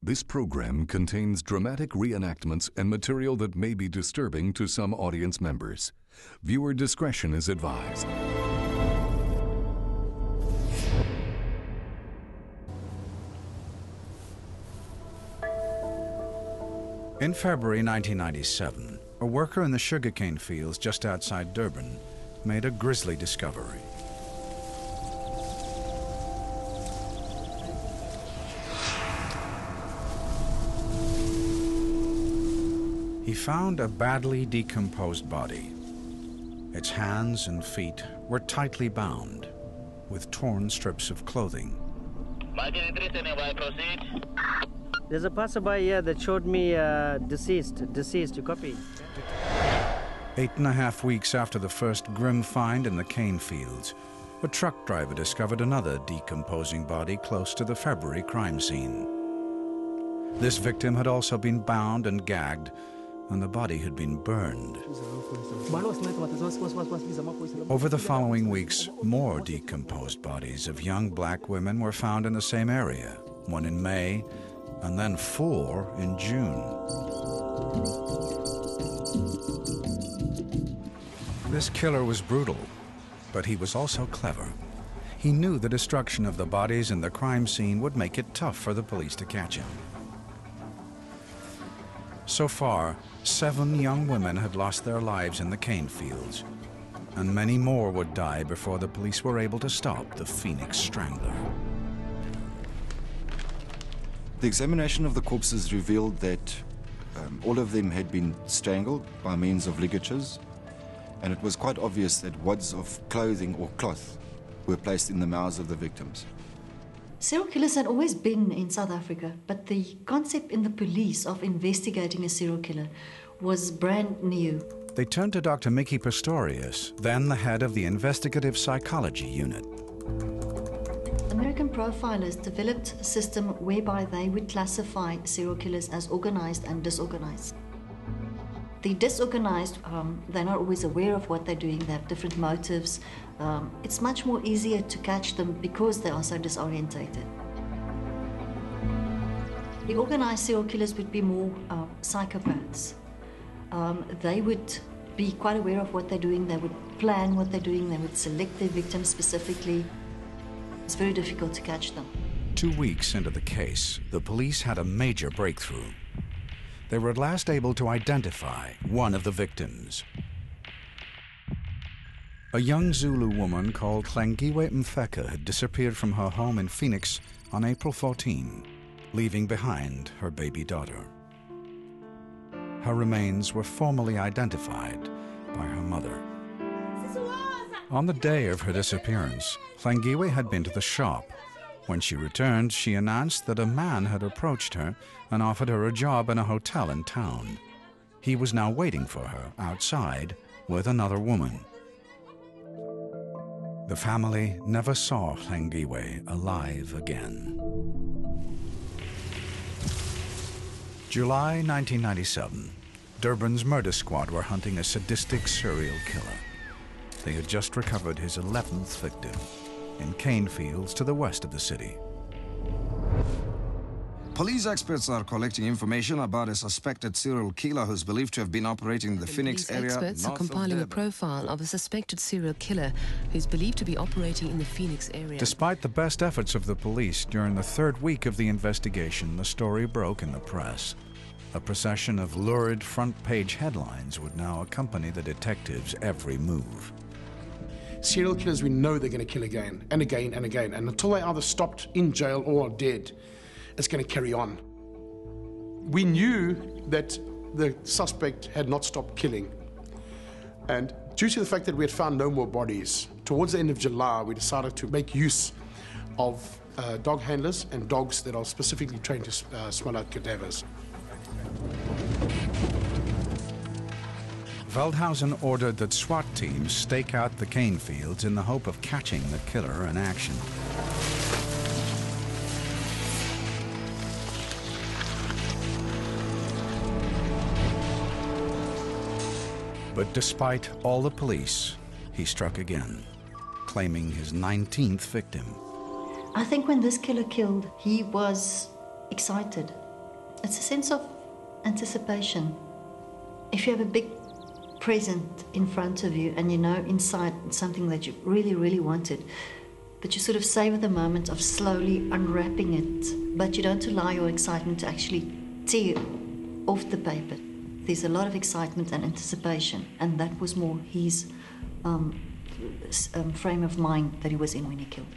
This program contains dramatic reenactments and material that may be disturbing to some audience members. Viewer discretion is advised. In February 1997, a worker in the sugarcane fields just outside Durban made a grisly discovery. He found a badly decomposed body. Its hands and feet were tightly bound with torn strips of clothing. There's a passerby here that showed me deceased, you copy? 8.5 weeks after the first grim find in the cane fields, a truck driver discovered another decomposing body close to the February crime scene. This victim had also been bound and gagged, and the body had been burned. Over the following weeks, more decomposed bodies of young black women were found in the same area, one in May, and then 4 in June. This killer was brutal, but he was also clever. He knew the destruction of the bodies in the crime scene would make it tough for the police to catch him. So far, 7 young women had lost their lives in the cane fields, and many more would die before the police were able to stop the Phoenix Strangler. The examination of the corpses revealed that all of them had been strangled by means of ligatures, and it was quite obvious that wads of clothing or cloth were placed in the mouths of the victims. Serial killers had always been in South Africa, but the concept in the police of investigating a serial killer was brand new. They turned to Dr. Mickey Pistorius, then the head of the investigative psychology unit. American profilers developed a system whereby they would classify serial killers as organized and disorganized. The disorganized, they're not always aware of what they're doing, they have different motives. It's much more easier to catch them because they are so disorientated. The organized serial killers would be more psychopaths. They would be quite aware of what they're doing, they would plan what they're doing, they would select their victims specifically. It's very difficult to catch them. 2 weeks into the case, the police had a major breakthrough. They were at last able to identify one of the victims. A young Zulu woman called Hlengiwe Mfeka had disappeared from her home in Phoenix on April 14, leaving behind her baby daughter. Her remains were formally identified by her mother. On the day of her disappearance, Hlengiwe had been to the shop. When she returned, she announced that a man had approached her and offered her a job in a hotel in town. He was now waiting for her outside with another woman. The family never saw Hlengiwe alive again. July 1997. Durban's murder squad were hunting a sadistic serial killer. They had just recovered his 11th victim in cane fields to the west of the city. Police experts are collecting information about a suspected serial killer who's believed to have been operating in the Phoenix area. Experts are compiling a profile of a suspected serial killer who's believed to be operating in the Phoenix area. Despite the best efforts of the police, during the 3rd week of the investigation, the story broke in the press. A procession of lurid front-page headlines would now accompany the detectives' every move. Serial killers, we know they're going to kill again and again and again, and until they're either stopped in jail or are dead, it's going to carry on. We knew that the suspect had not stopped killing, and due to the fact that we had found no more bodies, towards the end of July we decided to make use of dog handlers and dogs that are specifically trained to smell out cadavers. Veldhuizen ordered that SWAT teams stake out the cane fields in the hope of catching the killer in action. But despite all the police, he struck again, claiming his 19th victim. I think when this killer killed, he was excited. It's a sense of anticipation. If you have a big present in front of you and you know inside it's something that you really, really wanted, but you sort of savor the moment of slowly unwrapping it, but you don't allow your excitement to actually tear off the paper. There's a lot of excitement and anticipation, and that was more his frame of mind that he was in when he killed.